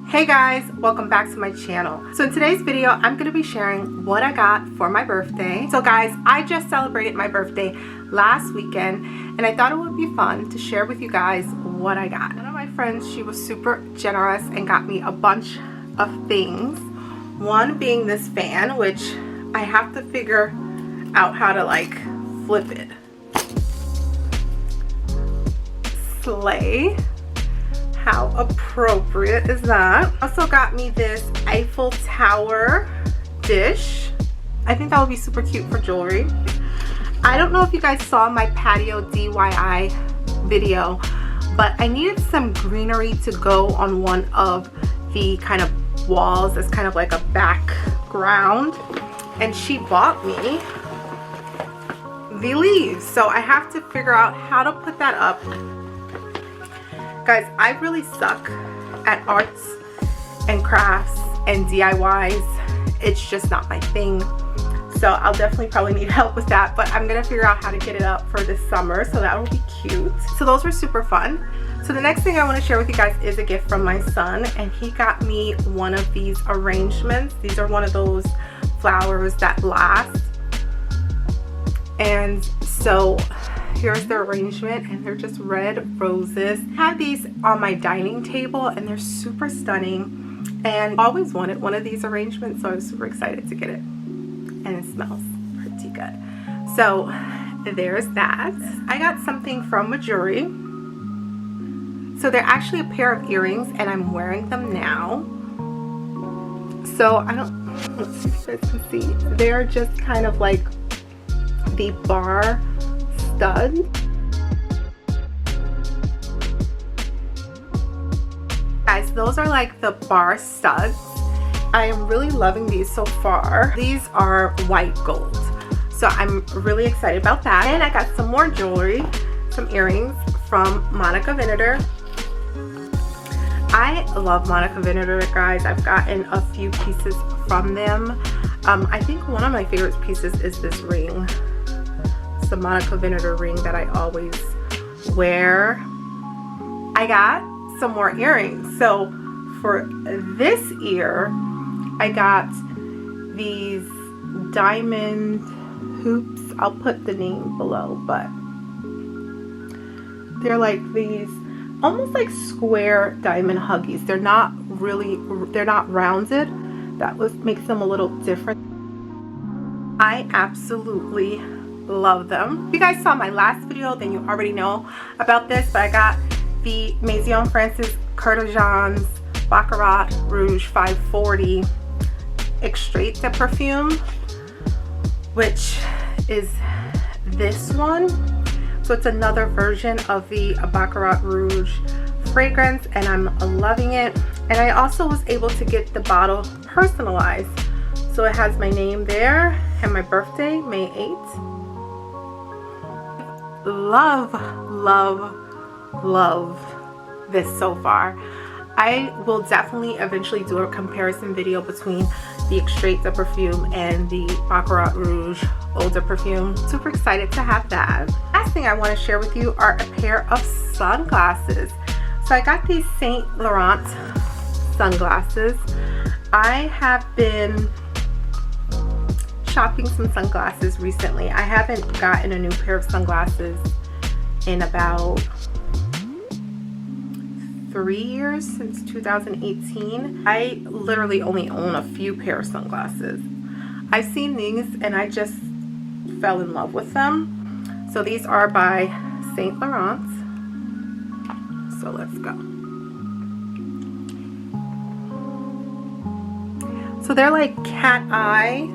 Hey guys, welcome back to my channel. So in today's video, I'm going to be sharing what I got for my birthday. So guys, I just celebrated my birthday last weekend and I thought it would be fun to share with you guys what I got. One of my friends, she was super generous and got me a bunch of things. One being this fan, which I have to figure out how to like flip it. Slay. How appropriate is that? Also got me this Eiffel Tower dish. I think that would be super cute for jewelry. I don't know if you guys saw my patio DIY video, but I needed some greenery to go on one of the kind of walls as kind of like a background, and she bought me the leaves, so I have to figure out how to put that up. Guys, I really suck at arts and crafts and DIYs. It's just not my thing. So I'll definitely probably need help with that, but I'm gonna figure out how to get it up for this summer, so that will be cute. So those were super fun. So the next thing I want to share with you guys is a gift from my son, and he got me one of these arrangements. These are one of those flowers that last. And so here's the arrangement, and they're just red roses. I have these on my dining table and they're super stunning, and I always wanted one of these arrangements, so I was super excited to get it. And it smells pretty good. So there's that. I got something from Majuri. So they're actually a pair of earrings and I'm wearing them now. So I don't, let's see if you guys can see. They're just kind of like the bar stud. Guys, those are like the bar studs. I am really loving these so far. These are white gold, so I'm really excited about that. And I got some more jewelry, some earrings from Monica Vinader. I love Monica Vinader, guys. I've gotten a few pieces from them. I think one of my favorite pieces is this ring. It's the Monica Vinader ring that I always wear. I got some more earrings. So for this ear, I got these diamond hoops. I'll put the name below, but they're like these almost like square diamond Huggies. They're not rounded. That makes them a little different. I absolutely love them. If you guys saw my last video, then you already know about this, but I got the Maison Francis Curtijan's Baccarat Rouge 540 Extrait de perfume, which is this one. So it's another version of the Baccarat Rouge fragrance, and I'm loving it. And I also was able to get the bottle personalized, so it has my name there and my birthday, May 8th. Love, love, love this so far. I will definitely eventually do a comparison video between the Extrait de perfume and the Baccarat Rouge Eau de Perfume. Super excited to have that. Last thing I want to share with you are a pair of sunglasses. So I got these Saint Laurent sunglasses. I have been shopping some sunglasses recently. I haven't gotten a new pair of sunglasses in about 3 years, since 2018. I literally only own a few pair of sunglasses. I've seen these and I just fell in love with them. So these are by Saint Laurent. So let's go. So they're like cat eye,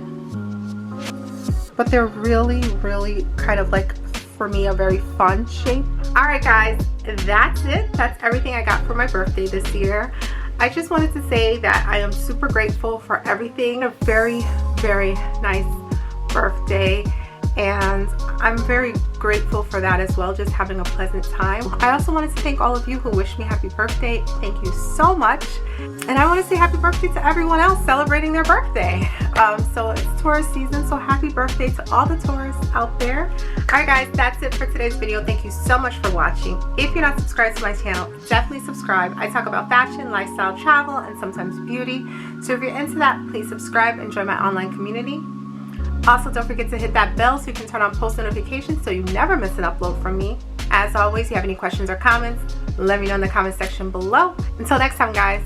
but they're really, really kind of like, for me, a very fun shape. All right guys, that's it. That's everything I got for my birthday this year. I just wanted to say that I am super grateful for everything. A very, very nice birthday, and I'm very grateful for that as well, just having a pleasant time. I also wanted to thank all of you who wished me happy birthday. Thank you so much. And I want to say happy birthday to everyone else celebrating their birthday. So it's Taurus season, so happy birthday to all the Taurus out there. Alright guys, that's it for today's video. Thank you so much for watching. If you're not subscribed to my channel, definitely subscribe. I talk about fashion, lifestyle, travel, and sometimes beauty. So if you're into that, please subscribe and join my online community. Also, don't forget to hit that bell so you can turn on post notifications so you never miss an upload from me. As always, if you have any questions or comments, let me know in the comment section below. Until next time, guys.